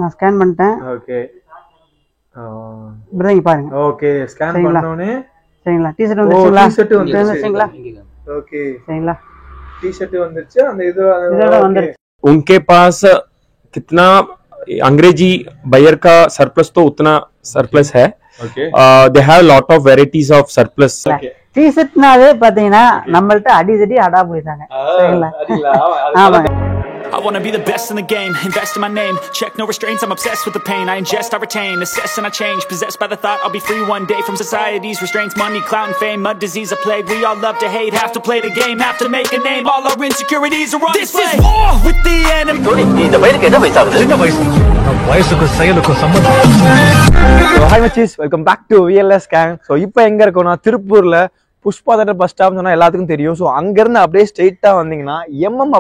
நான் ஸ்கேன் பண்ணிட்டேன். Okay brother இங்க பாருங்க. ஓகே ஸ்கேன் பண்ணனோனே சரிங்களா டி-ஷர்ட் வந்துருச்சுங்களா? டி-ஷர்ட் வந்துருச்சுங்களா? ஓகே சரிங்களா? टी-शर्ट வந்துருச்சு அந்த இதோட வந்துருச்சு. उनके पास कितना अंग्रेजी बायर का सरप्लस तो उतना सरप्लस है. Okay they have lot of varieties of surplus. டி-ஷர்ட்னாவே பாத்தீங்கன்னா நம்மள்ட்ட அடிதடி அடா போயிட்டாங்க. சரிங்களா? ஆமாங்க. I wanna be the best in the game, invest in my name, check no restraints, I'm obsessed with the pain, I ingest, I retain, assess and I change, possessed by the thought I'll be free one day from society's restraints, money, clout and fame, a disease, a plague, we all love to hate, have to play the game, have to make a name, all our insecurities are on display. This is war with the enemy. இந்த பையனுக்கு என்ன வயசாகுது? சின்ன வயசு. வயசுக்கும் செயலுக்கும் சம்பந்தம். Hi மச்சீஸ், welcome back to VLS gang. ஸோ இப்போ எங்கே இருக்கோம்னா திருப்பூரில் புஷ்பா தேட்டர் பஸ் ஸ்டாப்னு சொன்னால் எல்லாத்துக்கும் தெரியும். ஸோ அங்கேருந்து அப்படியே ஸ்ட்ரெயிட்டாக வந்தீங்கன்னா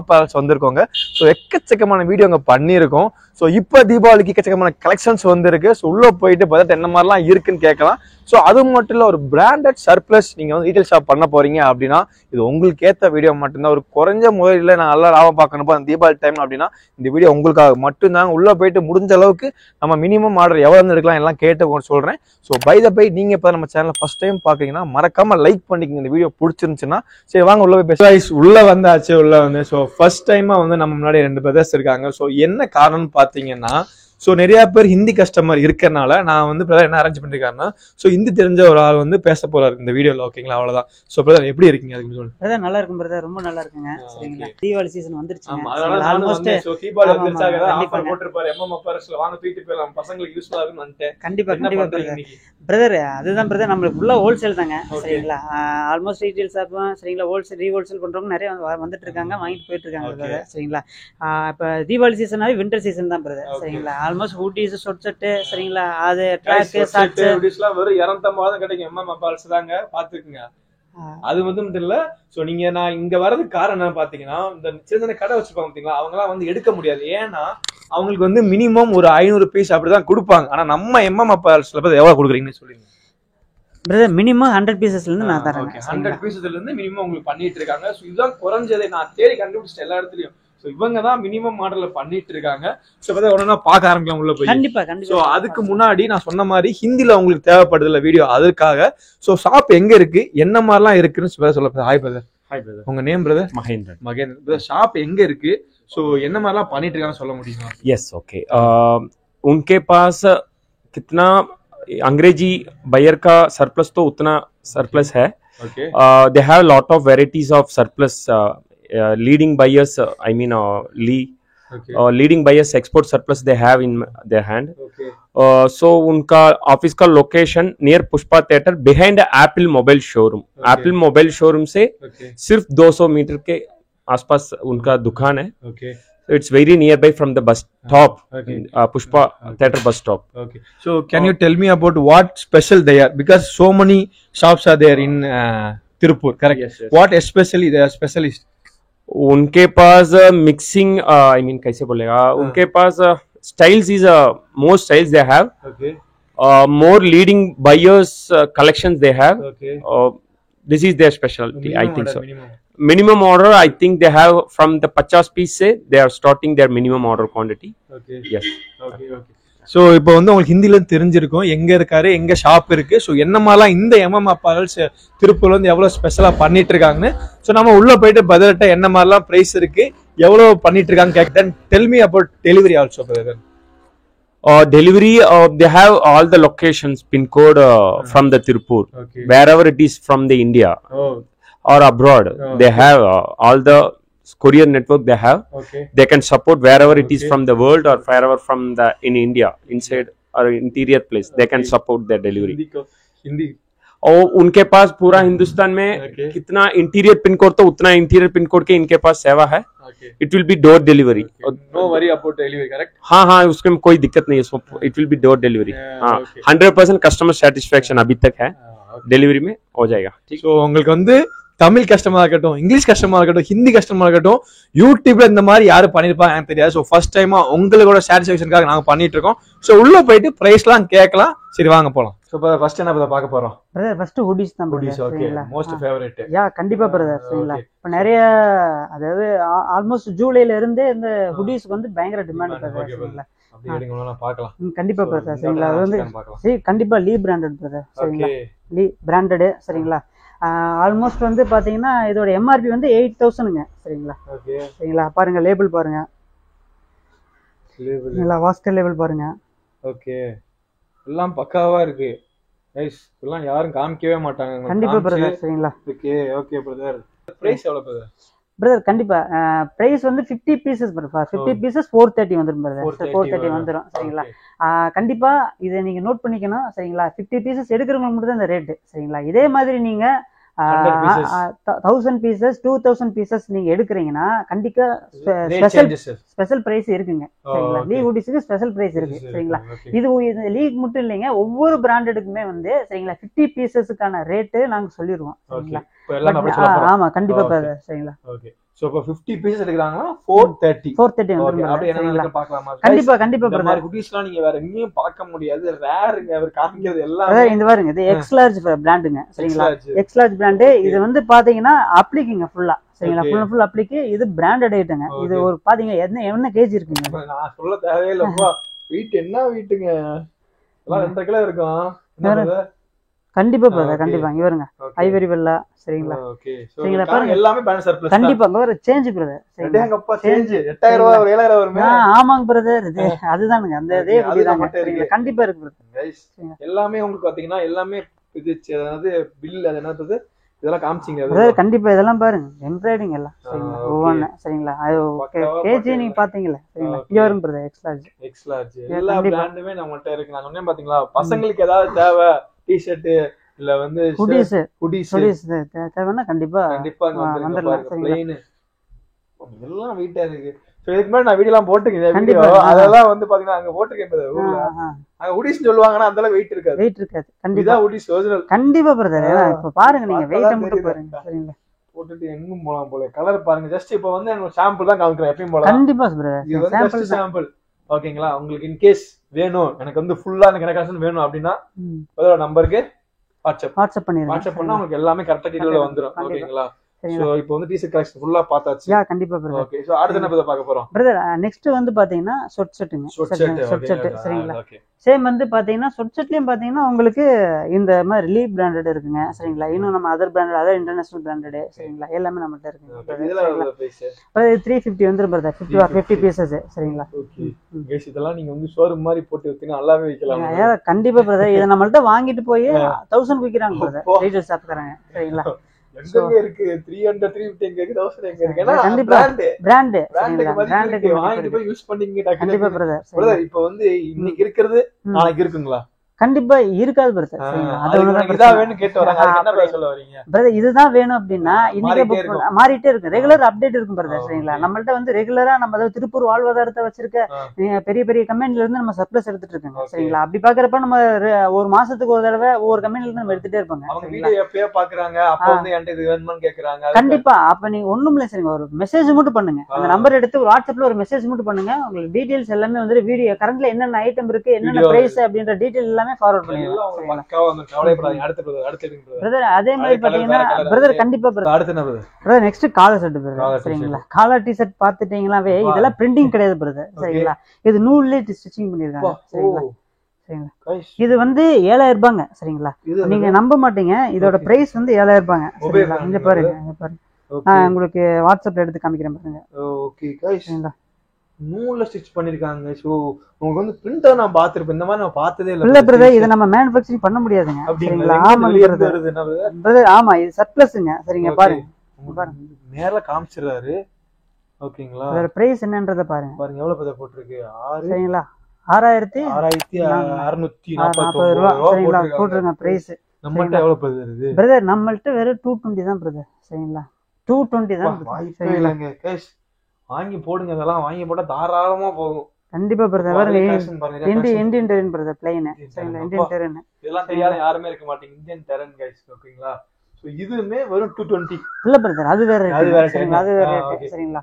அப்பல்ஸ் வந்திருக்கோங்க. ஸோ எக்கச்சக்கமான வீடியோ அங்கே பண்ணியிருக்கோம். ஸோ இப்போ தீபாவளிக்கு எக்கச்சக்கமான கலெக்ஷன்ஸ் வந்துருக்கு. ஸோ உள்ளே போயிட்டு பட்ஜெட் என்ன மாதிரிலாம் இருக்குன்னு கேட்கலாம். ஸோ அது மட்டும் இல்லை, ஒரு பிராண்டட் சர்ப்ளஸ் நீங்கள் வந்து ரீட்டைல் ஷாப் பண்ண போறீங்க அப்படின்னா இது உங்களுக்கு ஏற்ற வீடியோ மட்டும்தான். ஒரு குறைஞ்ச முதலில் நான் நல்லா லாபம் பார்க்கணும் அந்த தீபாவளி டைம் அப்படின்னா இந்த வீடியோ உங்களுக்காக மட்டும்தாங்க. உள்ளே போயிட்டு முடிஞ்ச அளவுக்கு நம்ம மினிமம் ஆர்டர் எவ்வளோ எடுக்கலாம் எல்லாம் கேட்டு சொல்கிறேன். ஸோ பை த பை நீங்கள் இப்போ நம்ம சேனலை ஃபர்ஸ்ட் டைம் பார்க்குறீங்கன்னா மறக்காம லைக் பண்ணிக்கங்க. இந்த வீடியோ பிடிச்சிருந்துச்சுன்னா சரி வாங்க உள்ள போய் பேச. உள்ள வந்தாச்சு. உள்ள வந்து ஸோ ஃபர்ஸ்ட் டைமா வந்து நம்ம முன்னாடி 2 பிரதர்ஸ் இருக்காங்க. ஸோ என்ன காரணம்னு பார்த்தீங்கன்னா ஸோ நிறைய பேர் ஹிந்தி கஸ்டமர் இருக்கிறனால நான் வந்து பிரதர் என்ன அரேஞ்ச் பண்ணிருக்காருன்னா ஸோ ஹிந்தி தெரிஞ்ச ஒரு ஆள் வந்து பேச போறாரு இந்த வீடியோல. ஓகேங்களா? அவ்வளவுதான். ஸோ பிரதர் எப்படி இருக்கீங்க? அதுக்கு சொல்லுங்க. பிரதர் நல்லா இருக்கும் பிரதர், ரொம்ப நல்லா இருக்குங்க. சரிங்களா? தீபாவளி சீசன் வந்துருச்சு. ஆல்மோஸ்ட் தீபாவளி வந்துருச்சாக ஆஃபர் போட்டுருப்பாரு அப்பர்ஸ்ல. வாங்க தூக்கிட்டு போயிடலாம், பசங்களுக்கு யூஸ்ஃபுல்லா இருக்குன்னு வந்துட்டேன். கண்டிப்பா பிரதர். அதுதான் பிரதர், நம்மளுக்கு ஃபுல்லா ஹோல்சேல் தாங்க. சரிங்களா? ஆல்மோஸ்ட் ரீட்டைல் ஷாப் சரிங்களா, ஹோல்சேல் பண்றவங்க நிறைய வந்துட்டு இருக்காங்க, வாங்கிட்டு போயிட்டு இருக்காங்க பிரதர். சரிங்களா? இப்ப தீபாவளி சீசனாவே வின்டர் சீசன் தான் பிரதர். சரிங்களா? ஆல்மோஸ்ட் ஹூடிஸ், ஷார்ட் ஷர்ட் சரிங்களா, அது ட்ராக் ஷார்ட்ஸ் ஹூடிஸ்லாம் வெறும் 250 கிடைக்கும். அப்பல்ஸ் தாங்க, பாத்துக்குங்க. அது மட்டும் இல்ல. சோ நீங்க நான் இங்க வர்றதுக்கு காரணம் என்ன பாத்தீங்கன்னா இந்த சின்ன சின்ன கடை வச்சிருப்பாங்க பாத்தீங்களா, அவங்க எல்லாம் வந்து எடுக்க முடியாது. ஏன்னா அவங்களுக்கு வந்து மினிமம் ஒரு 500 பீஸ் அப்படிதான் கொடுப்பாங்க. ஆனா நம்ம அப்பல்ஸ்ல எவ்வளவு கொடுக்குறீங்கன்னு சொல்லுங்க பிரதர். மினிமம் 100 பீசஸ்ல இருந்து நான் தரேன். 100 பீசஸ்ல இருந்து மினிமம் உங்களுக்கு பண்ணிட்டு இருக்காங்க. சோ இதுதான் குறைஞ்சதே நான் தேடி கண்டுபிடிச்சிட்டேன் எல்லா இடத்துலயும். சோ இவங்க தான் மினிமம் மாடல்ல பண்ணிட்டு இருக்காங்க. சோ பதா உடனே பார்க்க ஆரம்பிக்கலாம் உள்ள போய். கண்டிப்பா. சோ அதுக்கு முன்னாடி நான் சொன்ன மாதிரி ஹிந்தில உங்களுக்கு தேவைப்படுதுல வீடியோ, அதுக்காக சோ ஷாப் எங்க இருக்கு என்ன மாதிரிலாம் இருக்குன்னு சொல்ல. Hi brother. Hi brother. உங்க name brother? Mahendran. Brother shop எங்க இருக்கு, சோ என்ன மாதிரிலாம் பண்ணிட்டு இருக்காங்கன்னு சொல்ல முடியுமா? Yes okay. उनके पास कितना अंग्रेजी बायर का सरप्लस तो उतना सरप्लस है. Okay. They have lot of varieties of surplus. Leading buyers, I mean Lee. Okay. Leading buyers export surplus they have in their hand. Okay. So उनका ऑफिस का location near Pushpa theatre behind Apple mobile showroom. Apple mobile showroom से सिर्फ 200 metre के आसपास उनका दुकान है. Okay. So it's very nearby from the bus stop. Okay. Pushpa Theatre bus stop. Okay. So can you tell me about what special they are, because so many shops are there in Tirupur, correct? Yes, yes. What especially they are specialist? उनके पास mixing I mean कैसे बोलेगा, उनके पास styles is more styles they have. Okay. More leading buyers collections they have. Okay. This is their specialty. I think order, so. Minimum order I think they have from the 50 piece se they are starting their minimum order quantity. Okay. Yes. Okay. Okay. So இப்போ வந்து உங்களுக்கு ஹிந்தில தெரிஞ்சிருக்கும் எங்க இருக்காரு, எங்க shop இருக்கு, so என்ன மாதிரிலாம் இந்த அப்பல்ஸ் திருப்பூர்ல வந்து எவ்வளவு ஸ்பெஷலா பண்ணிட்டு இருக்காங்கன்னு. ஸோ நம்ம உள்ள போயிட்டு பதிலட்ட என்ன மாதிரிலாம் பிரைஸ் இருக்கு, எவ்வளவு பண்ணிட்டு இருக்காங்க கேட்க. Tell me about delivery also brother. Delivery they have all the locations pin code from the Tirupur. Okay. Wherever it is from the India or abroad. They have all the courier network they have. Okay. They can support wherever it is from the world or wherever from the in India inside or interior place. They can support their delivery. Hindi और उनके पास पूरा हिंदुस्तान में कितना interior pin code तो उतना interior pin code के इनके पास सेवा है. It will be door delivery. No worry about delivery, correct? हाँ उसमें कोई दिक्कत नहीं है. It will be door delivery. हाँ 100% कस्टमर सेटिस्फेक्शन अभी तक है. डिलीवरी में हो जाएगा. ஸோ உங்களுக்கு வந்து தமிழ் கஸ்டமரா இருக்கட்டும், இங்கிலீஷ் கஸ்டமரா இருக்கட்டும், ஹிந்தி கஸ்டமரா இருக்கட்டும், யூடியூப்ல இந்த மாதிரி யாரு பண்ணிருப்பாங்க எனக்கு தெரியாது. ஸோ ஃபர்ஸ்ட் டைமா உங்களோட சாட்டிஸ்ஃபேக்ஷனுக்காக நாங்க பண்ணிட்டு இருக்கோம். ஸோ உள்ள போயிட்டு பிரைஸ்லாம் கேட்கலாம். சரி வாங்க போலாம். ஸோ ஃபர்ஸ்ட் என்ன பார்க்க போறோம் பிரதர்? ஃபர்ஸ்ட் ஹூடிஸ் தான். Hoodies. Okay. Most favourite. Yeah கண்டிப்பா பிரதர். சரிங்களா? இப்ப நிறைய அதாவது ஆல்மோஸ்ட் ஜூலைல இருந்தே இந்த ஹூடிஸ்க்கு வந்து பயங்கர டிமாண்ட் பிரதர். சரிங்களா? அப்படியே எடுங்க நான் பார்க்கலாம். கண்டிப்பா பிரதர் சரிங்களா. அது வந்து பார்க்கலாம். கண்டிப்பா லீ பிராண்டட் பிரதர் சரிங்களா. ஓகே. லீ பிராண்டடு சரிங்களா. ஆல்மோஸ்ட் வந்து பாத்தீங்கன்னா இதோட எம்ஆர்பி வந்து 8000ங்க சரிங்களா. ஓகே. சரிங்களா, பாருங்க லேபிள் பாருங்க. லேபிள் சரிங்களா, வாஸ்கர் லேபிள் பாருங்க. ஓகே, எல்லாம் பக்காவா இருக்கு கைஸ். இதெல்லாம் யாரும் காமிக்கவே மாட்டாங்க. கண்டிப்பா பிரதர் சரிங்களா. Okay okay brother. பிரைஸ் எவ்வளவு பிரதர்? பிரதர் கண்டிப்பா பிரைஸ் வந்து 50 பீசஸ் பிரதர். 50 பீசஸ் 430 வந்துரும் பிரதர். 430 வந்துரும் சரிங்களா. கண்டிப்பா இதை நீங்க நோட் பண்ணிக்கணும் சரிங்களா. 50 பீசஸ் எடுக்கிறவங்களுக்கு மட்டும் தான் இந்த ரேட்டு சரிங்களா. இதே மாதிரி நீங்க 1000 பீசஸ் 2000 பீசஸ் நீங்க எடுக்கிறீங்கன்னா கண்டிப்பா ஸ்பெஷல் பிரைஸ் இருக்குங்க சரிங்களா. லீக் ஹூடிஸ்க்கு ஸ்பெஷல் பிரைஸ் இருக்கு சரிங்களா. இது லீக் மட்டும் இல்லைங்க, ஒவ்வொரு பிராண்டடுக்குமே வந்து சரிங்களா 50 பீசஸ்க்கான ரேட்டு நாங்க சொல்லிடுவோம் சரிங்களா. ஆமா கண்டிப்பா சரிங்களா. சோ இப்ப 50 பீஸ் எடுக்கறாங்கன்னா 430 வந்துரும். அப்படியே என்ன பார்க்கலாமா? கண்டிப்பா பிரதர். குட்டீஸ்லாம் நீங்க வேற எங்கேயும் பார்க்க முடியாது. ரேருங்க அவர் காமிக்கிறது எல்லாம். அதான் இந்த பாருங்க, இது எக்ஸ் லார்ஜ் பிராண்டுங்க சரிங்களா. X large brand. இது வந்து பாத்தீங்கன்னா அப்ளிக்குங்க ஃபுல்லா சரிங்களா. ஃபுல் அப்ளிக்கு. இது பிராண்டட் ஐட்டங்க. இது ஒரு பாத்தீங்க என்ன கேஜி இருக்குங்க. நான் சொல்ல தேவையில்லைப்பா. வெயிட் என்ன வெயிட்டுங்க, எல்லாம் 2 கிலோ இருக்கும். கண்டிப்பா பிரதர் கண்டிப்பா. இங்க வருங்க ஐவரி வெல்லா சரிங்களா. சரிங்களா பாருங்க எல்லாமே பிராண்ட் சர்ப்ளஸ். கண்டிப்பா ஒரு சேஞ்ச் பிரதர். அடேங்கப்பா சேஞ்ச் 8000 ரூபாய் ஒரு 7000 வருமே. ஆமாங்க பிரதர், இது அதுதானுங்க அந்த இதே புடிதாங்க சரிங்களா. கண்டிப்பா இருக்கு பிரதர். எல்லாமே உங்களுக்கு பாத்தீங்கன்னா எல்லாமே இது அதாவது பில் அது என்னது இதெல்லாம் காமிச்சிங்க பிரதர். கண்டிப்பா இதெல்லாம் பாருங்க எம்ப்ராய்டிங் எல்லாம் சரிங்களா. ஒவ்வொன்னு சரிங்களா. அது கேஜி நீங்க பாத்தீங்களா சரிங்களா. இங்க வரும் பிரதர் எக்ஸ் லார்ஜ் எல்லா பிராண்டுமே நம்மகிட்ட இருக்கு. நான் சொன்னேன் பாத்தீங்களா, பசங்களுக்கு ஏதாவது தேவை டி-ஷர்ட் இல்ல வந்து ஹூடிஸ் தேவைன்னா கண்டிப்பா வந்துடலாம் சரிங்களா. எல்லாம் வீட்டா இருக்கு. சோ இதுக்கு முன்னாடி நான் வீடியோலாம் போட்டுருக்கேன். வீடியோ அதெல்லாம் வந்து பாத்தீங்கன்னா அங்க போட்டுருக்கேன் ஊர்ல. அங்க ஹூடிஸ் சொல்லுவாங்கன்னா அந்த அளவுக்கு வெயிட் இருக்காது. கண்டிப்பா ஹூடிஸ் ஒரிஜினல். கண்டிப்பா பிரதர். இப்ப பாருங்க நீங்க வெயிட் மட்டும் பாருங்க சரிங்களா. போட்டுட்டு எங்கும் போலாம் போல. கலர் பாருங்க. ஜஸ்ட் இப்ப வந்து நான் சாம்பிள் தான் காமிக்கிறேன் எப்பவும் போல. கண்டிப்பா பிரதர். இது வந்து சாம்பிள் ஓகேங்களா. உங்களுக்கு இன் கேஸ் வேணும், எனக்கு வந்து ஃபுல்லா எனக்கு கலெக்ஷன் வேணும் அப்படின்னா அதோட நம்பருக்கு வாட்ஸ்அப் பண்ணா உங்களுக்கு எல்லாமே கரெக்ட்டா டீடைலா வந்துரும். ஓகேங்களா. சோ இப்போ வந்து டி-ஷர்ட் கலெக்ஷன் ஃபுல்லா பார்த்தாச்சு. கண்டிப்பா பிரதர். ஓகே, சோ அடுத்து என்ன பார்க்க போறோம் பிரதர்? நெக்ஸ்ட் வந்து பாத்தீங்கன்னா ஷார்ட் செட்டுங்க. ஷார்ட் செட் சரிங்களா. சேம் வந்து பாத்தீங்கன்னா ஷார்ட் செட்லயும் பாத்தீங்கன்னா உங்களுக்கு இந்த மாதிரி லீப் பிராண்டட் இருக்குங்க சரிங்களா. இன்னும் நம்ம other branded other international branded சரிங்களா. எல்லாமே நம்மகிட்ட இருக்குங்க. இதெல்லாம் பிரைஸ் 350 வந்துரும் பிரதர். 50 பீசஸ் சரிங்களா. ஓகே गाइस, இதெல்லாம் நீங்க வந்து ஷோரூம் மாதிரி போட்டு வித்தீங்க நல்லாவே விக்கலாம். கண்டிப்பா பிரதர். இத நம்மள்ட்ட வாங்கிட்டு போய் 1000 விக்கிறாங்க பிரதர். ரீட்டைல் ஷாப் தராங்க சரிங்களா. எங்க இருக்கு 300 350 எங்க இருக்கு 1000 எங்க இருக்கு. ஏன்னா கண்டிப்பா பிராண்ட் வாங்கிட்டு போய் யூஸ் பண்ணீங்க. கண்டிப்பா பிரதர். பிரதர் இப்போ வந்து இன்னைக்கு இருக்குது நாளைக்கு இருக்குங்களா? கண்டிப்பா இருக்காது பிரதர் சரிங்களா. அது இதா வேணும் கேட்டு வராங்க. அதுக்கு என்ன பிரைஸ் சொல்ல வரீங்க பிரதர்? இதுதான் வேணும் அப்படின்னா இன்னைக்கு புக் மாறிட்டே இருக்கு. ரெகுலர் அப்டேட் இருக்கும் பிரதர் சரிங்களா. நம்மள்ட்ட வந்து ரெகுலரா நம்ம திருப்பூர் வாழ்வாதாரத்தை வச்சிருக்க பெரிய பெரிய கம்பெனில இருந்து நம்ம சர்ப்ளஸ் எடுத்துட்டு இருக்கோங்க சரிங்களா. அப்படி பாக்குறப்ப நம்ம ஒரு மாசத்துக்கு ஒரு தடவை ஒவ்வொரு கம்பெனில இருந்து நம்ம எடுத்துட்டே இருப்போங்க. அவங்க வீடியோ எப்பயே பாக்குறாங்க, அப்ப வந்து என்கிட்ட இது வேணும்னு கேக்குறாங்க. கண்டிப்பா அப்ப நீங்க ஒண்ணும் இல்ல சரிங்க, ஒரு மெசேஜ் மட்டும் பண்ணுங்க. அந்த நம்பர் எடுத்து வாட்ஸ்அப்ல ஒரு மெசேஜ் மட்டும் பண்ணுங்க. உங்களுக்கு டீடைல்ஸ் எல்லாமே வந்து வீடியோ கரண்ட்ல என்னென்ன ஐட்டம் இருக்கு என்னென்ன பிரைஸ் அப்படின்ற டீடைல் எல்லாமே ஃபார்வர்ட் பண்ணிடலாம். அதே மாதிரி பாத்தீங்கன்னா பிரதர் கண்டிப்பா brother next caller set brother சரிங்களா. காலர் டி ஷர்ட் பாத்துட்டீங்களாவே இதெல்லாம் பிரிண்டிங் கிடையாது பிரதர் சரிங்களா. இது நூல்லே ஸ்டிச்சிங் பண்ணிருக்காங்க சரிங்களா. இது வந்து 7000 ரூபாங்க சரிங்களா. நீங்க நம்ப மாட்டீங்க, இதோட பிரைஸ் வந்து 7000 ரூபாங்க சரிங்களா. இங்க பாருங்க நான் உங்களுக்கு வாட்ஸ்அப்ல எடுத்து காமிக்கிறேன் பாருங்க. ஓகே गाइस, நூல்ல ஸ்டிட்ச் பண்ணிருக்காங்க. சோ உங்களுக்கு வந்து பிரிண்டர் நான் பாத்துறேன். இந்த மாதிரி நான் பார்த்ததே இல்ல. இல்ல பிரதர், இத நம்ம மேனுஃபேக்சரிங் பண்ண முடியாதுங்க சரிங்களா. ஆமா பிரதர். ஆமா இது சர்ப்ளஸ்ங்க சரிங்க. பாருங்க நேர்ல காமிச்சிராரு. ஓகேங்களா. அதோட பிரைஸ் என்னன்றத பாருங்க. பாருங்க எவ்வளவு பதா போட்டுருக்கு. 6 சரிங்களா. 6640 ரூபாய் சரிங்களா போட்டுருங்க பிரைஸ். நம்மள்ட்ட எவ்வளவு பதா இருக்கு பிரதர்? நம்மள்ட்ட வெறும் 220 தான் பிரதர் சரிங்களா. 220 தான் சரிங்களாங்க. கேஷ் வாங்கி போடுங்க. அதெல்லாம் வாங்கி போட்டா தாராளமா போகும். கண்டிப்பா பிரதர். பாருங்க இந்தியன் டெரன் பிரதர் ப்ளைன் சரிங்களா. இந்தியன் டெரன் இதெல்லாம் தெரியாத யாருமே இருக்க மாட்டீங்க. இந்தியன் டெரன் गाइस ஓகேங்களா. சோ இதுமே வெறும் 220 இல்ல பிரதர். அது வேற சரிங்களா. அது வேற ரேட் சரிங்களா.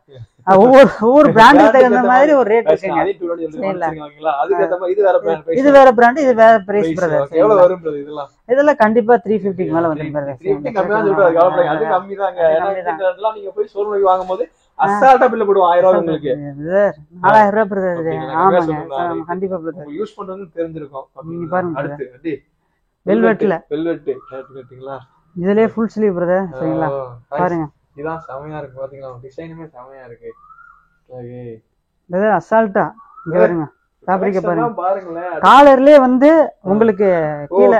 ஒவ்வொரு பிராண்டுக்கு தகுந்த மாதிரி ஒரு ரேட் இருக்குங்க. அது 220 சொல்றீங்களா. அதுக்கு ஏத்த மாதிரி இது வேற பிராண்ட் பிரைஸ். இது வேற பிராண்ட் இது வேற பிரைஸ் பிரதர். எவ்வளவு வரும் பிரதர் இதெல்லாம்? இதெல்லாம் கண்டிப்பா 350 க்கு மேல வந்துரும் பிரதர். 350 கம்மியா சொல்றாங்க. கவலைப்படாதீங்க, அது கம்மி தாங்க. ஏன்னா இதெல்லாம் நீங்க போய் ஷோரூம்ல வாங்கும்போது அசால்ட்டா பில்ல போடுவோம் 1000 ரூபாய் உங்களுக்கு. பிரதர் 4000 ரூபாய் பிரதர். அப்படிங்களா? ஆமாங்க சொல்லுங்க. கண்டிப்பா பிரதர். உங்களுக்கு யூஸ் பண்றது தெரிஞ்சிருக்கும். நீங்க பாருங்க அடுத்து அடி வெல்வெட்ல வெல்வெட் கேட்டிங்களா? இதுலயே ஃபுல் ஸ்லீவ் பிரதர். சரிங்களா? பாருங்க இதான் செமையா இருக்கு பாத்தீங்களா? டிசைனுமே செமையா இருக்கு. ஓகே பிரதர் அசால்ட்டா இங்க பாருங்க ஃபேப்ரிக்க பாருங்க. பாருங்களேன். காலர்லயே வந்து உங்களுக்கு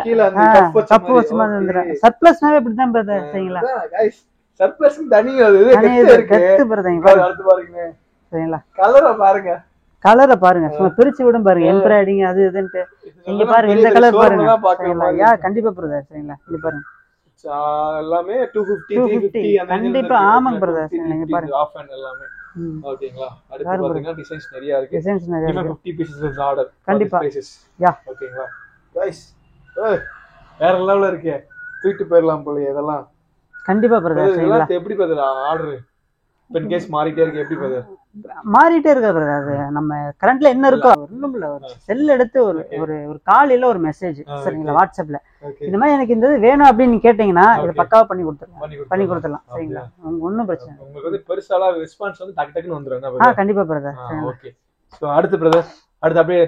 கீழ அந்த கப் வச்ச மாதிரி வந்துரும். சர்ப்ளஸ்னாவே இப்படி தான் பிரதர். சரிங்களா? गाइस சர்ப்ளஸ் தனி அது இருக்கு. கெத்து பிரதர். இங்க பாருங்க. அடுத்து பாருங்க. சரிங்களா? கலரை பாருங்க. கலரை பாருங்க. சும்மா பிரிச்சு விடும் பாருங்க. எம்ப்ராய்டிங் அது இதுன்ட்டு. இங்க பாருங்க இந்த கலர் பாருங்க. சரிங்களா? யா கண்டிப்பா பிரதர். சரிங்களா? இங்க பாருங்க. எல்லாமே 250 350 அந்த கண்டிப்பா ஆமாங்க பிரதர். இங்க பாருங்க ஆஃப் அண்ட் எல்லாமே. ஓகேங்களா? அடுத்து பாத்தீங்கன்னா டிசைன்ஸ் நிறைய இருக்கு. டிசைன்ஸ் நிறைய இருக்கு. 50 பீசஸ் இஸ் ஆர்டர். கண்டிப்பா. யா ஓகேங்களா? गाइस வேற லெவல்ல இருக்கு. தூக்கிட்டு போயிரலாம் போல இதெல்லாம். கண்டிப்பா பிரதர். சரிங்களா? எப்படி பிரதர் ஆர்டர் பென் கேஸ் மாறிட்டே இருக்கு எப்படி பிரதர்? மாறிட்டே இருக்கா பிரதர். அது நம்ம கரண்ட்ல என்ன இருக்கோ ஒண்ணும் இல்ல. ஒரு செல் எடுத்து ஒரு ஒரு ஒரு காலையில ஒரு மெசேஜ் சரிங்களா வாட்ஸ்அப்ல இந்த மாதிரி எனக்கு இந்த இது வேணும் அப்படின்னு நீங்க கேட்டீங்கன்னா இத பக்காவா பண்ணி கொடுத்துடலாம். சரிங்களா? ஒண்ணும் பிரச்சனை இல்ல. உங்களுக்கு வந்து பெருசால ரெஸ்பான்ஸ் வந்து டக் டக்னு வந்துரும். கண்டிப்பா பிரதர். ஓகே சோ அடுத்து பிரதர் அடுத்து அப்படியே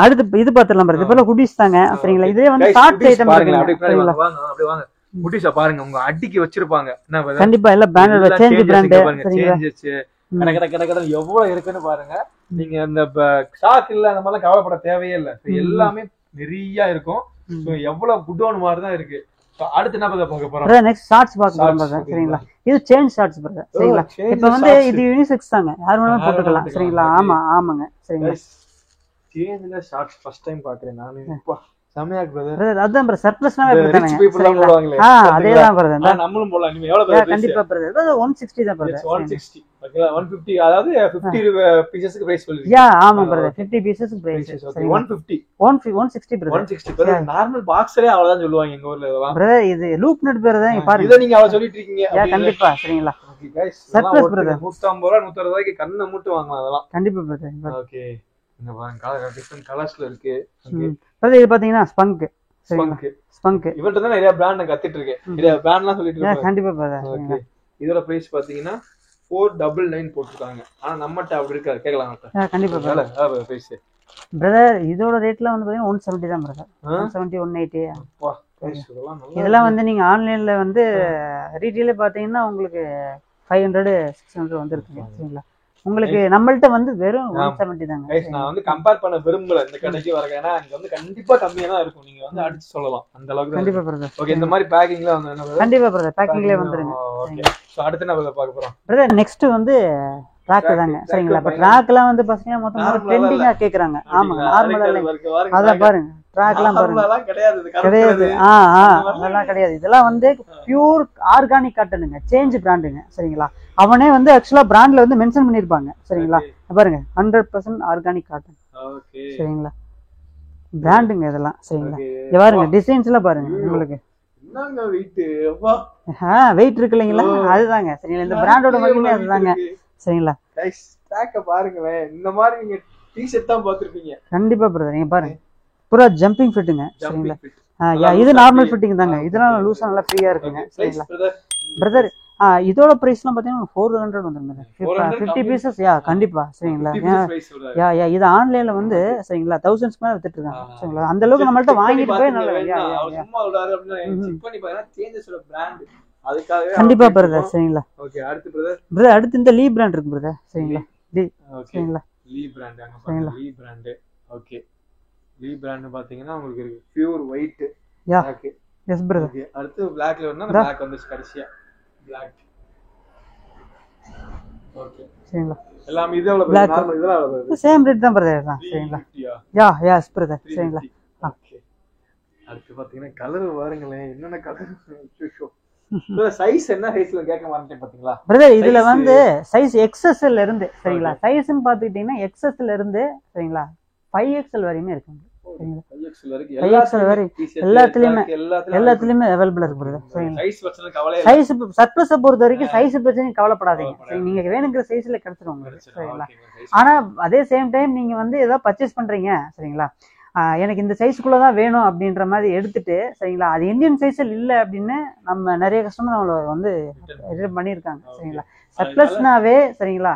அடுத்து இது பாத்துறலாம் பிரதர். இப்ப குடிஸ் தாங்க. சரிங்களா? இதே வந்து ஷார்ட் ஐட்டம் பாருங்க. அப்படியே வாங்க அப்படியே வாங்க. குடிஸா பாருங்க உங்க அடிக்கு வச்சிருப்பாங்க. என்ன பிரதர்? கண்டிப்பா எல்லாம் பிராண்டட் சேஞ்ச் பிராண்ட். சரிங்களா? சேஞ்ச் கட எவ்வளவு இருக்குன்னு பாருங்க. நீங்க இந்த ஸ்டாக் இல்ல அந்த மாதிரி கவலைப்பட தேவையே இல்ல. எல்லாமே நிறைய இருக்கும். எவ்வளவு குடோன் மாதிரி தான் இருக்கு. அடுத்து என்ன பார்க்க போறோம்? நெக்ஸ்ட் ஷார்ட்ஸ் பார்க்க போறோம் பிரதர். சரிங்களா? இது சேஞ்ச் ஷார்ட்ஸ் பிரதர். சரிங்களா? இப்போ வந்து இது யூனிசெக்ஸ் தாங்க. யார் வேணாலும் போட்டுக்கலாம். சரிங்களா? ஆமாங்க. சரிங்களா? சேஞ்ச்ல ஷார்ட்ஸ் ஃபர்ஸ்ட் டைம் பாக்குறேன் நானு. செமையா இருக்கு பிரதர். அதான் பிரதர் சர்ப்ளஸ்னாவே இப்படிதானே. போடுவாங்களே. அதேதான் பிரதர். நம்மளும் போடலாம். நீங்க எவ்வளவு பிரதர்? கண்டிப்பா பிரதர். 160 தான் பிரதர். 160 ஓகேவா? 150 அதாவது 50 பீசஸ்க்கு பிரைஸ் சொல்லுவீங்க. யா ஆமா பிரதர். 50 பீசஸ்க்கு பிரைஸ். சரி 150 160 பிரதர். 160 பிரதர். நார்மல் பாக்ஸரே அவ்வளவுதான் சொல்லுவாங்க எங்க ஊர்ல இதெல்லாம். பிரதர் இது லூப் நட் பிரதர். இங்க பாருங்க. இத நீங்க அவ சொல்லிட்டு இருக்கீங்க. யா கண்டிப்பா. சரிங்களா? Okay guys surplus brother. 150 ரூபாய் 160 ரூபாய்க்கு கண்ணை மூட்டு வாங்கலாம் அதெல்லாம். கண்டிப்பா பிரதர். ஓகே இந்த பாருங்க கலர் டிஃபரண்ட் கலர்ஸ்ல இருக்கு. ஓகே பிரதர் இது பாத்தீங்கன்னா ஸ்பங்க். ஸ்பங்க் இவன்ட்ட தான் நிறைய பிராண்ட் நான் கத்திட்டு இருக்கேன். நிறைய பிராண்ட்லாம் சொல்லிட்டு இருக்கேன். கண்டிப்பா பிரதர். ஓகே இதோட பிரைஸ் பாத்தீங்கன்னா 499 போட்டுருக்காங்க. ஆனா நம்மட்ட அப்படி இருக்காது. கேக்கலாம் கண்டிப்பா பிரதர். பிரைஸ் பிரதர் இதோட ரேட்ல வந்து பாத்தீங்கன்னா 170 தான் பிரதர். 170 180. வா இதெல்லாம் நல்லா. இதெல்லாம் வந்து நீங்க ஆன்லைன்ல வந்து ரீட்டெயில பாத்தீங்கன்னா உங்களுக்கு 500 600 வந்துருக்குங்க. சரிங்களா? உங்களுக்கு நம்மள்ட்ட வந்து வெறும் 170 தாங்க. गाइस நான் வந்து கம்பேர் பண்ண விரும்பல இந்த கடைக்கு வரங்க. ஏன்னா இங்க வந்து கண்டிப்பா கம்மியா தான் இருக்கும். நீங்க வந்து அடிச்சு சொல்லலாம் அந்த அளவுக்கு. கண்டிப்பா பிரதர். ஓகே இந்த மாதிரி பேக்கிங்ல வந்து என்ன பிரதர்? கண்டிப்பா பிரதர் பேக்கிங்லயே வந்துருங்க. ஓகே சோ அடுத்து என்ன பார்க்க போறோம்? பிரதர் நெக்ஸ்ட் வந்து ட்ராக் தாங்க. சரிங்களா? பட் ட்ராக்லாம் வந்து பாத்தீங்கன்னா மொத்தமா ட்ரெண்டிங்கா கேக்குறாங்க. ஆமாங்க நார்மலா இல்ல. அத பாருங்க ட்ராக்லாம் பாருங்க. கிடையாது. அதெல்லாம் கிடையாது. இதெல்லாம் வந்து பியூர் ஆர்கானிக் காட்டனுங்க. சேஞ்ச் பிராண்டுங்க. சரிங்களா? அவனே வந்து ஆக்சுவலா பிராண்ட்ல வந்து மென்ஷன் பண்ணிருப்பாங்க. சரிங்களா? பாருங்க 100% ஆர்கானிக் காட்டன். ஓகே சரிங்களா? பிராண்டுங்க இதெல்லாம். சரிங்களா? இங்க பாருங்க டிசைன்ஸ் எல்லாம் பாருங்க உங்களுக்கு. என்னங்க வெயிட் அப்பா. வெயிட் இருக்கு இல்லீங்களா? அதுதாங்க. சரிங்களா? இந்த பிராண்டோட மகிமை அதுதாங்க. சரிங்களா? गाइस ட்ராக்க பாருங்களேன். இந்த மாதிரி நீங்க டி-ஷர்ட் தான் பாத்துருப்பீங்க. கண்டிப்பா பிரதர். நீங்க பாருங்க பூரா ஜம்பிங் ஃபிட்டுங்க. சரிங்களா? இது நார்மல் ஃபிட்டிங் தாங்க. இதெல்லாம் லூசா நல்லா ஃப்ரீயா இருக்குங்க. சரிங்களா பிரதர்? இதோட பிரைஸ்லாம் பாத்தீங்கன்னா 400 வந்துருங்க. 50 பீசஸ். யா கண்டிப்பா. சரிங்களா? இது ஆன்லைன்ல வந்து சரிங்களா 1000s மேல வித்துட்டு இருக்காங்க. சரிங்களா? அந்த அளவுக்கு நம்மள்ட்ட வாங்கிட்டு போய் நல்லா சும்மா விடாத அப்படினா செக் பண்ணி பாருங்க. சேஞ்சஸோட பிராண்ட் அதுக்காகவே கண்டிப்பா பிரதர். சரிங்களா? ஓகே அடுத்து பிரதர். அடுத்து இந்த லீ பிராண்ட் இருக்கு பிரதர். சரிங்களா? சரிங்களா? லீ பிராண்ட் அங்க பாருங்க. லீ பிராண்ட். ஓகே லீ பிராண்ட் பாத்தீங்கன்னா உங்களுக்கு இருக்கு பியூர் ஒயிட். யா எஸ் பிரதர். ஓகே அடுத்து blackல வரணும். black வந்துச்சு கடைசியா black. ஓகே சரிங்களா? எல்லாம் இது எவ்வளவு நார்மல் இதெல்லாம் எவ்வளவு? சேம் ரேட் தான் பிரதர் தான். சரிங்களா? யா எஸ் பிரதர். சரிங்களா? ஓகே அடுத்து பாத்தீங்கன்னா கலர் பாருங்களேன். என்னென்ன கலர். சைஸ் என்ன சைஸ்ல கேட்க மாட்டேன் பாத்தீங்களா பிரதர்? இதுல வந்து சைஸ் XSL இருந்து சரிங்களா? சைஸ்ன்னு பாத்துக்கிட்டீங்கன்னா XSL இருந்து சரிங்களா 5XL வரையுமே இருக்குங்க. சரிங்களா? 5XL வரைக்கும் எல்லாத்துலயுமே அவைலபிள் இருக்கு பிரதர். சரிங்களா? சைஸ் சர்ப்ளஸ் பொறுத்த வரைக்கும் சைஸ் பிரச்சனை கவலைப்படாதீங்க. நீங்க வேணுங்கிற சைஸ்ல கிடைச்சிரும் உங்களுக்கு. சரிங்களா? ஆனா அதே சேம் டைம் நீங்க வந்து ஏதாவது பர்ச்சேஸ் பண்றீங்க சரிங்களா? எனக்கு இந்த சைஸுக்குள்ள தான் வேணும் அப்படின்ற மாதிரி எடுத்துட்டு சரிங்களா, அது இந்தியன் சைஸில் இல்லை அப்படின்னு நம்ம நிறைய கஸ்டமர் நம்மளை வந்து ரிட்டர்ன் பண்ணியிருக்காங்க சரிங்களா. சர்ப்ளஸ்னாவே சரிங்களா,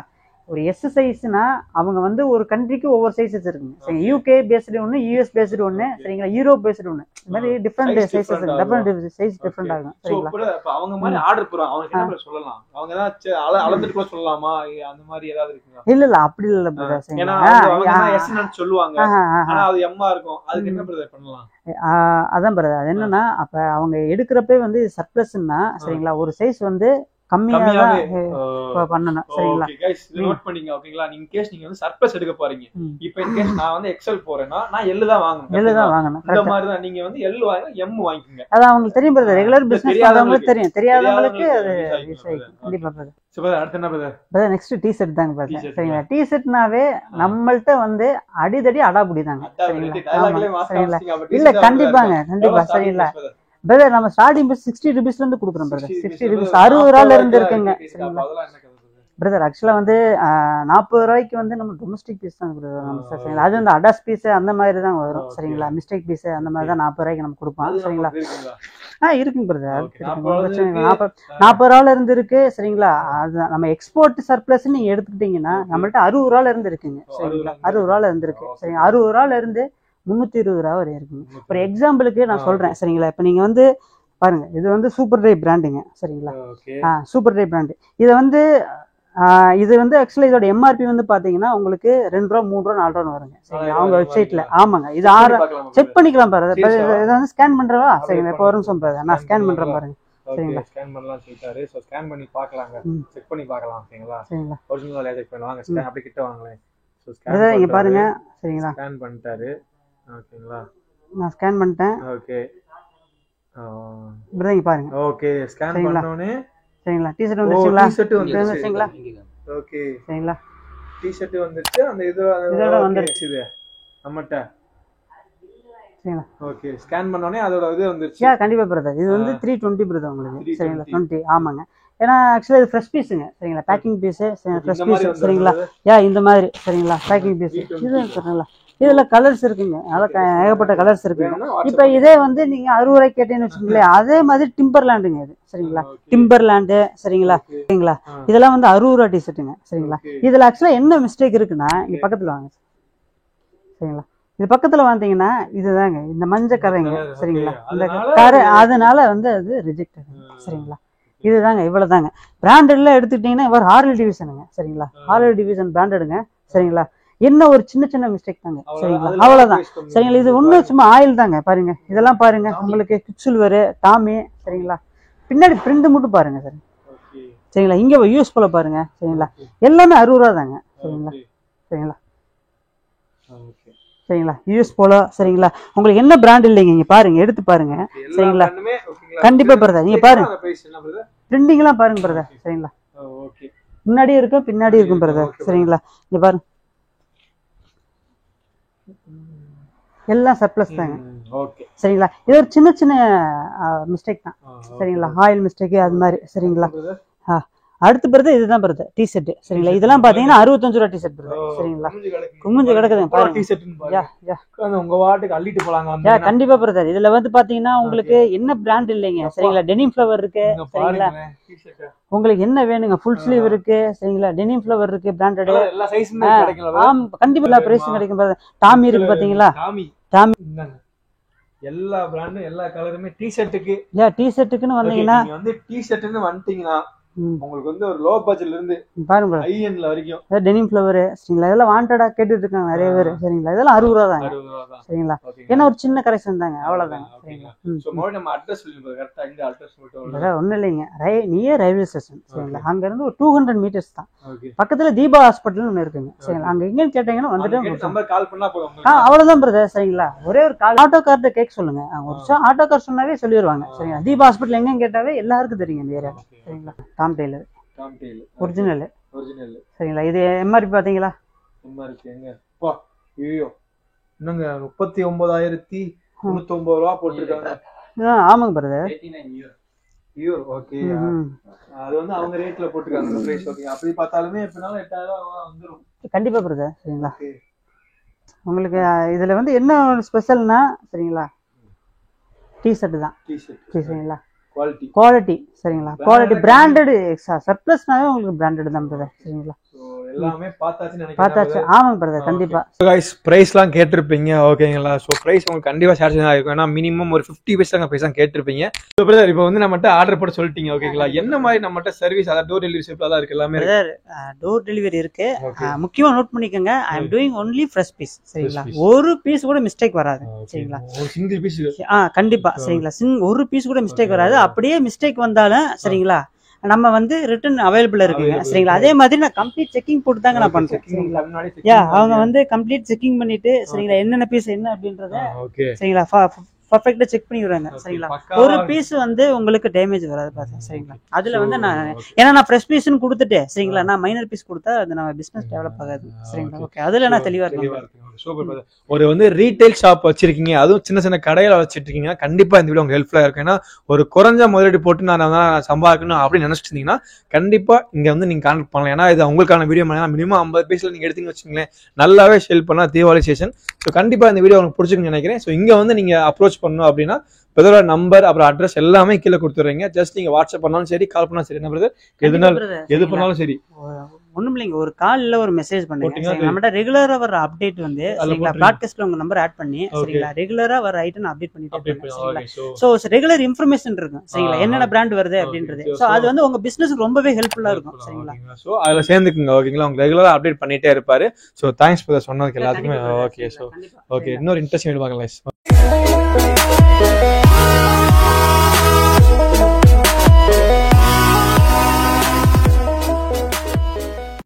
ஒரு எஸ் சைஸ்னா அவங்க வந்து ஒரு கண்ட்ரிக்கு ஒவ்வொரு சைஸ் வச்சிருக்குங்க சரி. யூகே பேஸ்டு ஒன்று, யூஎஸ் பேஸ்டு ஒன்று சரிங்களா, யூரோப் பேஸ்டு ஒன்று, இந்த மாதிரி different sizes different size different ஆகும் சரிங்களா. அவங்க மாதிரி ஆர்டர் போறாங்க, அவங்க என்ன சொல்லலாம், அவங்க ஏதாச்சும் அளந்துட்டு கூட சொல்லலாமா, அந்த மாதிரி ஏதாவது இருக்குங்களா? இல்ல அப்படி இல்ல பிரதர் சரிங்களா. சொல்லுவாங்க ஆனா அது எம்மா இருக்கும், அதுக்கு என்ன பிரதர் பண்ணலாம்? அதான் பிரதர், அது என்னன்னா அப்ப அவங்க எடுக்கிறப்பே வந்து சர்ப்ளஸ்ன்னா சரிங்களா, ஒரு சைஸ் வந்து கம்மியா பண்ணணும் சரிங்களா. நோட் பண்ணீங்க ஓகேங்களா. நீங்க கேஸ் நீங்க வந்து சர்ப்ளஸ் எடுக்க போறீங்க, இப்போ இன் கேஸ் நான் வந்து எக்ஸல் போறேன்னா நான் எல் தான் வாங்கணும். எல் தான் வாங்கணும். இந்த மாதிரி தான் நீங்க வந்து எல் வாங்கினா எம் வாங்கிக்கோங்க. அது அவங்களுக்கு தெரியும் பிரதர், ரெகுலர் பிசினஸ் பண்றவங்களுக்கு தெரியும், தெரியாதவங்களுக்கு அது யூஸ் ஆகும் கண்டிப்பா பிரதர். சோ அடுத்து என்ன brother? Brother next T shirt தாங்க பிரதர் சரிங்களா. டி ஷர்ட்னாவே நம்மள்ட்ட வந்து அடிதடி அடாபுடி தாங்க சரிங்களா. இல்ல கண்டிப்பாங்க கண்டிப்பா சரிங்களா பிரதர். நம்ம ஸ்டார்டிங் பீஸ் 60 ரூபீஸ்ல இருந்து கொடுக்குறோம் பிரதர். 60 ரூபீஸ் 60 ரூபாயில இருந்து இருக்குங்க சரிங்களா பிரதர். ஆக்சுவலா வந்து 40 ரூபாய்க்கு வந்து நம்ம டொமஸ்டிக் பீஸ் தான் பிரதர் நம்ம சரிங்களா. அது வந்து அடாஸ் பீஸ் அந்த மாதிரி தான் வரும் சரிங்களா. மிஸ்டேக் பீஸ் அந்த மாதிரி தான் 40 ரூபாய்க்கு நம்ம கொடுப்போம் சரிங்களா. இருக்குங்க பிரதர், பிரச்சனை 40 ரூபாயில இருந்து இருக்கு சரிங்களா. அது நம்ம எக்ஸ்போர்ட் சர்ப்ளஸ் நீங்க எடுத்துக்கிட்டீங்கன்னா நம்மள்ட்ட 60 ரூபாயில இருந்து இருக்குங்க சரிங்களா. 60 ரூபாயில இருந்து இருக்கு சரிங்களா. 60 ரூபாயில இருந்து 320 ரூபா வரை இருக்குங்க. ஒரு எக்ஸாம்பிளுக்கு நான் சொல்றேன் சரிங்களா. இப்போ நீங்க வந்து பாருங்க, இது வந்து சூப்பர் ட்ரை பிராண்டுங்க சரிங்களா. Super try brand. இதை வந்து இது வந்து ஆக்சுவலா இதோட எம்ஆர்பி வந்து பாத்தீங்கன்னா உங்களுக்கு 2 ரூபா 3 ரூபா 4 ரூபா வருங்க சரிங்களா அவங்க வெப்சைட்ல. ஆமாங்க, இது 6 செக் பண்ணிக்கலாம் பாருங்க. இதை வந்து ஸ்கேன் பண்றவா சரிங்களா. இப்போ வரும் சொல்றாரு, நான் ஸ்கேன் பண்றேன் பாருங்க சரிங்களா. ஸ்கேன் பண்ணலாம் சொல்லிட்டாரு. சோ ஸ்கேன் பண்ணி பார்க்கலாங்க, செக் பண்ணி பார்க்கலாம் சரிங்களா. ஒரிஜினல் செக் பண்ணுவாங்க, ஸ்கேன் அப்படி கிட்ட வாங்களே. சோ ஸ்கேன் இங்க பாருங்க சரிங்களா. ஸ்கேன் பண்ணிட்டாரு ஓகேங்களா. நான் ஸ்கேன் பண்ணிட்டேன். ஓகே பிரதர் இங்க பாருங்க. ஓகே ஸ்கேன் பண்ணனோனே சரிங்களா டி-ஷர்ட் வந்துருச்சுங்களா. டி-ஷர்ட் வந்துருச்சுங்களா. ஓகே சரிங்களா. டி-ஷர்ட் வந்துருச்சு. அந்த இதோட வந்துருச்சு இது நம்மட்ட சரிங்களா. ஓகே ஸ்கேன் பண்ணனோனே அதோட இது வந்துருச்சு. கண்டிப்பா பிரதர். இது வந்து 320 பிரதர் உங்களுக்கு சரிங்களா. 20 ஆமாங்க. ஏன்னா ஆக்சுவலா இது ஃப்ரெஷ் பீஸுங்க சரிங்களா. பேக்கிங் பீஸ் ஃப்ரெஷ் பீஸ் சரிங்களா. இந்த மாதிரி சரிங்களா பேக்கிங் பீஸ் இது சரிங்களா. இதுல கலர்ஸ் இருக்குங்க, ஏகப்பட்ட கலர்ஸ் இருக்குங்க. இப்ப இதே வந்து நீங்க 60 ரூபாய்க்கு கேட்டீங்கன்னு வச்சுக்கோங்களேன், அதே மாதிரி டிம்பர்லாண்டுங்க இது சரிங்களா. டிம்பர்லாண்டு சரிங்களா சரிங்களா. இதெல்லாம் வந்து 60 ரூபா டிஷர்ட்டுங்க சரிங்களா. இதுல ஆக்சுவலா என்ன மிஸ்டேக் இருக்குன்னா, இங்க பக்கத்துல வாங்க சரிங்களா. இது பக்கத்துல வந்தீங்கன்னா இதுதாங்க இந்த மஞ்சள் கரைங்க சரிங்களா. இந்த கரை அதனால வந்து அது ரிஜெக்ட் ஆகுங்க சரிங்களா. இதுதாங்க இவ்வளவுதாங்க. பிராண்டட்ல எடுத்துக்கிட்டீங்கன்னா இவர் ஹார்லி டிவிஷனுங்க சரிங்களா. ஹார்லி டிவிஷன் பிராண்டடுங்க சரிங்களா. என்ன ஒரு சின்ன சின்ன மிஸ்டேக் தாங்க சரிங்களா, அவ்வளவுதான் சரிங்களா. இது ஒன்றும் சும்மா ஆயில் தாங்க பாருங்க. இதெல்லாம் பாருங்க உங்களுக்கு கிக்சில்வர் டாமி சரிங்களா. பின்னாடி பிரிண்ட் மட்டும் பாருங்க சார் சரிங்களா. இங்க யூஸ் போல பாருங்க சரிங்களா. எல்லாமே 60 ரூபா தாங்க சரிங்களா சரிங்களா சரிங்களா. யூஎஸ் போல சரிங்களா. உங்களுக்கு என்ன பிராண்ட் இல்லைங்க, இங்க பாருங்க எடுத்து பாருங்க சரிங்களா. கண்டிப்பா பிரதர் நீங்க பாருங்க, பிரிண்டிங் எல்லாம் பாருங்க பிரதர் சரிங்களா. முன்னாடியே இருக்கும் பின்னாடி இருக்கும் பிரதர் சரிங்களா. இங்க பாருங்க எல்லாம் சர்ப்ளஸ் தாங்க சரிங்களா. இது ஒரு சின்ன சின்ன மிஸ்டேக் தான் சரிங்களா. ஆயில் மிஸ்டேக் அது மாதிரி சரிங்களா. அடுத்து பிரதர் இதுதான் பிரதர் டி ஷர்ட் சரிங்களா. இதெல்லாம் பாத்தீங்கன்னா 65 ரூபா டி ஷர்ட் பிரதர் சரிங்களா. குமிஞ்சு கிடக்குதுங்க பாருங்க. உங்க வாட்டுக்கு அள்ளிட்டு போலாங்க. கண்டிப்பா பிரதர். இதுல வந்து பாத்தீங்கன்னா உங்களுக்கு என்ன பிராண்ட் இல்லைங்க சரிங்களா. டெனிம் ஃபிளவர் இருக்கு சரிங்களா. உங்களுக்கு என்ன வேணுங்க, ஃபுல் ஸ்லீவ் இருக்கு சரிங்களா. டெனிம் ஃபிளவர் இருக்கு பிராண்டட் எல்லா சைஸுமே கிடைக்கும். கண்டிப்பா எல்லா பிரைஸும் கிடைக்கும் பிரதர். டாமி இருக்கு பாத்தீங்களா. டாமி எல்லா பிராண்டும் எல்லா கலருமே டி ஷர்ட்டுக்கு. டி ஷர்ட்டுக்குன்னு வந்தீங்கன்னா வந்து டி ஷர்ட்னு வந்துட்டீங்கன்னா உங்களுக்கு வந்து ஒரு லோ பட்ஜெட்ல இருந்து பாருங்க ஹை எண்ட்ல வரைக்கும் டெனிம் ஃபிளவர் சரிங்களா. இதெல்லாம் வாண்டடா கேட்டுட்டு இருக்காங்க நிறைய பேர் சரிங்களா. இதெல்லாம் 60 ரூபா தாங்க சரிங்களா. ஏன்னா ஒரு சின்ன கரெக்ஷன் தாங்க அவ்வளவுதாங்க சரிங்களா. நம்ம அட்ரஸ் சொல்லுங்க கரெக்ட்டா. இந்த அட்ரஸ் மட்டும் ஒண்ணும் இல்லைங்க, நியர் ரயில்வே ஸ்டேஷன் சரிங்களா. அங்க இருந்து ஒரு 200 மீட்டர்ஸ் தான். பக்கத்துல தீபா ஹாஸ்பிட்டல் ஒண்ணு இருக்குங்க சரிங்களா. அங்க எங்கன்னு கேட்டீங்கன்னா வந்துட்டு நம்பர் கால் பண்ணா போதும். அவ்வளவுதான் பிரதர் சரிங்களா. ஒரே ஒரு கால் ஆட்டோ கார்ட்ட கேட்க சொல்லுங்க, ஒரு ஆட்டோ கார் சொன்னாவே சொல்லிடுவாங்க சரிங்களா. தீபா ஹாஸ்பிட்டல் எங்கன்னு கேட்டாவே எல்லாருக்கும் தெரியும் இந்த ஏரியா சரிங்களா. டாம் டெய்லர் ஒரிஜினல் சரிங்களா. இது எம்ஆர்பி பாத்தீங்களா. எம்ஆர்பி எங்க பா ஐயோ என்னங்க 39,399 ரூபாய் போட்டுருக்காங்க. ஆமாங்க பிரதர். ஓகே அது வந்து அவங்க ரேட்ல போட்டுருக்காங்க பிரைஸ். ஓகே அப்படி பார்த்தாலுமே எப்பனாலும் 8000 ரூபாய் வந்துரும். கண்டிப்பா பிரதர் சரிங்களா. உங்களுக்கு இதுல வந்து என்ன ஒரு ஸ்பெஷல்னா சரிங்களா, டிஷர்ட் தான். சரிங்களா, குவாலிட்டி சரிங்களா, குவாலிட்டி பிராண்டட். சர்ப்ளஸ்னாவே உங்களுக்கு பிராண்டட் தான் பிரதர். சரிங்களா, எல்லாமே பார்த்தாச்சு. ஆமாங்க பிரதர், கண்டிப்பா. கைஸ் பிரைஸ்லாம் கேட்டிருப்பீங்க ஓகேங்களா. ஸோ பிரைஸ் உங்களுக்கு கண்டிப்பாக சாட்டிஸ்ஃபை இருக்கும். ஏன்னா மினிமம் ஒரு 50 பைசா பிரைஸ் தான் கேட்டிருப்பீங்க. ஸோ பிரதர் இப்போ வந்து நம்மகிட்ட ஆர்டர் போட்டு சொல்லிட்டீங்க ஓகேங்களா. என்ன மாதிரி நம்மகிட்ட சர்வீஸ், அதாவது டோர் டெலிவரி சேஃப்லாம் இருக்கு எல்லாமே. பிரதர் டோர் டெலிவரி இருக்கு. முக்கியமா நோட் பண்ணிக்கோங்க, I am doing only fresh piece. சரிங்களா, ஒரு பீஸ் கூட மிஸ்டேக் வராது. சரிங்களா, சிங்கிள் பீஸ் கண்டிப்பா. சரிங்களா, ஒரு பீஸ் கூட மிஸ்டேக் வராது. அப்படியே மிஸ்டேக் வந்தாலும் சரிங்களா நம்ம வந்து ரிட்டர்ன் அவைலபிள் இருக்குங்க. சரிங்களா, அதே மாதிரி நான் கம்ப்ளீட் செக்கிங் போட்டு தாங்க நான் பண்றேன். சரிங்களா, அவங்க வந்து கம்ப்ளீட் செக்கிங் பண்ணிட்டு சரிங்களா என்னென்ன பீஸ் என்ன அப்படின்றத சரிங்களா பர்ஃபெக்ட்டா செக் பண்ணி விடுறாங்க. சரிங்களா, ஒரு பீஸ் வந்து உங்களுக்கு டேமேஜ் வராது பாருங்க. சரிங்களா, அதுல வந்து நான் ஏன்னா நான் ஃப்ரெஷ் பீஸ்னு கொடுத்துட்டு சரிங்களா நான் மைனர் பீஸ் கொடுத்தா அது நம்ம பிசினஸ் டெவலப் ஆகாது. சரிங்களா, ஓகே, அதுல நான் தெளிவா இருக்கேன். ஒரு வந்து ரீட்டைல் ஷாப் வச்சிருக்கீங்க, அதுவும் சின்ன சின்ன கடையில வச்சிட்டு இருக்கீங்க, கண்டிப்பா இந்த வீடியோ உங்களுக்கு ஹெல்ப்ஃபுல்லா இருக்கும். ஏன்னா ஒரு குறைஞ்ச முதலீடு போட்டு நான் சம்பாதிக்கணும் அப்படின்னு நினைச்சிட்டு இருந்தீங்கன்னா கண்டிப்பா இங்க வந்து நீங்க கான்டாக்ட் பண்ணலாம். ஏன்னா இது உங்களுக்கான வீடியோ. மினிமம் 50 பீஸ்ல நீங்க எடுத்தீங்கன்னு வச்சுங்களேன், நல்லாவே சேல் பண்ணா தீபாவளி சீசன். ஸோ கண்டிப்பா இந்த வீடியோ உங்களுக்கு பிடிச்சிருக்குன்னு நினைக்கிறேன். ஸோ இங்க வந்து நீங்க அப்ரோச் பண்ணணும் அப்படின்னா பிரதரோட நம்பர் அப்புறம் அட்ரஸ் எல்லாமே கீழே கொடுத்துறீங்க. ஜஸ்ட் நீங்க வாட்ஸ்அப் பண்ணாலும் சரி, கால் பண்ணாலும் சரி, என்ன பிரதர் எது பண்ணாலும் சரி, ஒண்ணும் இல்லைங்க, ஒரு கால்ல ஒரு மெசேஜ் பண்ணுங்க. நம்மகிட்ட ரெகுலரா வர அப்டேட் வந்து சரிங்களா பிராட்காஸ்ட்ல உங்க நம்பர் ஆட் பண்ணி சரிங்களா ரெகுலரா வர ஐட்டம் அப்டேட் பண்ணிட்டு சோ ரெகுலர் இன்ஃபர்மேஷன் இருக்கும். சரிங்களா, என்னென்ன பிராண்ட் வருது அப்படின்றது. சோ அது வந்து உங்க பிசினஸ் ரொம்பவே ஹெல்ப்ஃபுல்லா இருக்கும். சரிங்களா, சோ அதுல சேர்ந்துக்குங்க ஓகேங்களா. உங்களுக்கு ரெகுலரா அப்டேட் பண்ணிட்டே இருப்பாரு. சோ தேங்க்ஸ் ஃபார் சொன்னதுக்கு எல்லாத்துக்குமே. ஓகே, சோ ஓகே, இன்னொரு இன்ட்ரெஸ்டிங் வீடியோ பார்க்கலாம்.